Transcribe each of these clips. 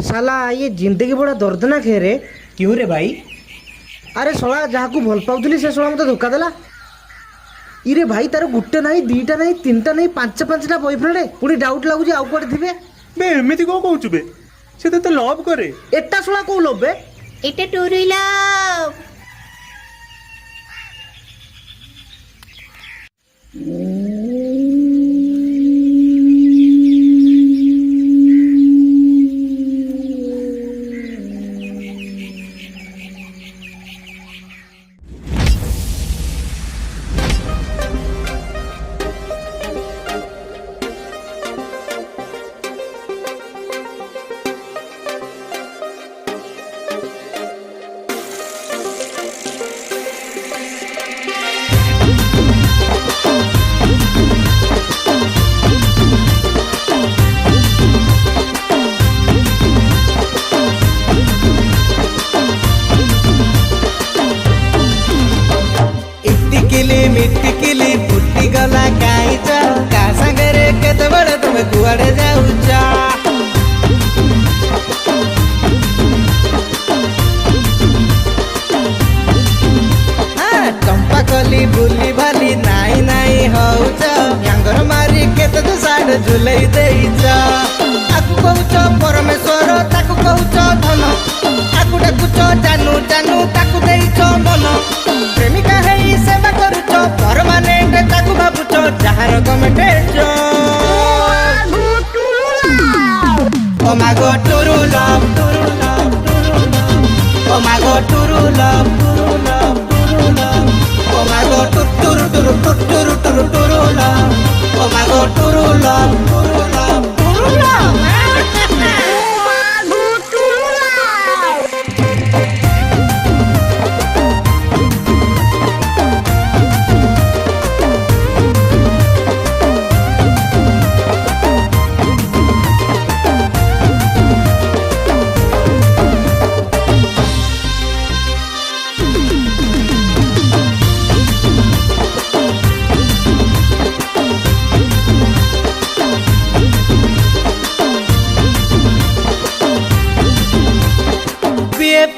साला ये जिंदगी बड़ा दर्दनाक है रे। क्यों रे भाई? अरे शला जहाँ को भल पाऊली से शला मत धोखा देला। इरे भाई तार गुटे नहीं दीटा नहीं तीनटा नहीं पांच पांचटा बॉयफ्रेंड पुणी डाउट लगुच आउ कुआडे थिबे। बे एमिति को कहूछु बे? से तो लव करे। एटा शला को लब बे? এটা টুরুই লাভ। मिटिकिली फुटी गला काईच का संगरे केतबळे तुमे कुआडे जाऊच। चंपा कली बुली भाली नाई नाई होउच यांगर मारी केते तो साड झुलई देइच। आकु कहूच परमेश्वर ताकु कहूच धन आकु डाकुच जानू जानू ताकु देइच मन। प्रेमिका हेई सेवा करूच परमानेंट ताकु भाबुच जहार कमेटेच। Oh my God true love true love true love. Oh my God true love true love true love. Oh my God true true true true true love. Oh my God true love true love true love.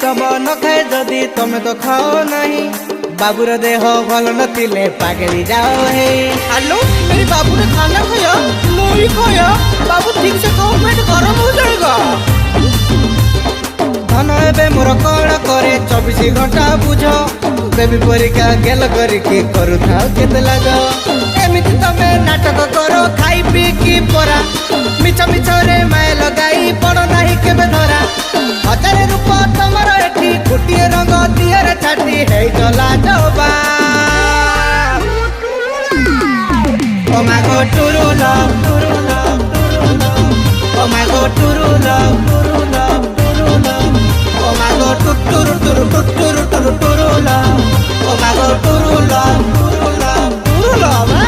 तब न खाए जदि तमे तो खाओ नहीं। बाबूर देह भल नथिले पागली जाओ है। हेलो मेरी बाबू ने खाना खाया मैं भी खाया। बाबू ठीक से खाओ पेट गरम हो जाएगा। धन एबे मोर कण करे 24 घंटा बुझ। बेबी परीक्षा गेल करके करू था केते लाग। एमिति तमे नाटक करो खाई पी की परा मिछ मिछ रे माय लगाई पड़ नाही केबे धरा। हजार रूप तमर एठी गोटिए रंग दिहर छाटी है चला जबा। Oh my God true love true love true love. Oh my God true love true love true love. Oh my God true true true true true love. Oh my God true love true love true love.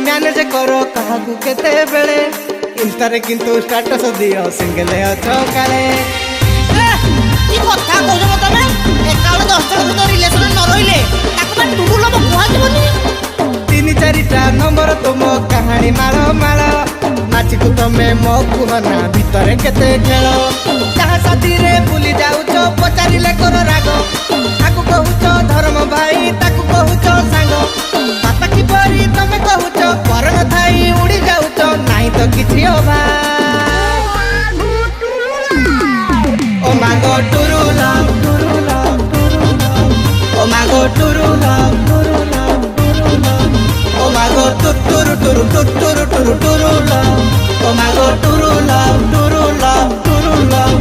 Manage करो कहा केते बेले इंस्टारे किंतु status दियो single अछो काले। কি কথা কইছো তবে? একালে 10 জন ভিতর রিলেশন ন রইলে তাকু বা টুটু লব কুয়া জীবনি। 3-4টা नंबर तुम कहानी मारो मारो नाची को तमे मो कुहना भीतर केते खेल। जहाँ साथी रे भूली जाउछो पचारिले करो राग। आकु कहूछो धर्म भाई ताकु कहूछो सांग। बापा की परी तमे कहूछो परन थाई उड़ी जाउछो नाही तो किछि होबा। Oh my God true love true love true love. Oh my God true love true love true love. Oh my God true true true true true love. Oh my God true love true love true love.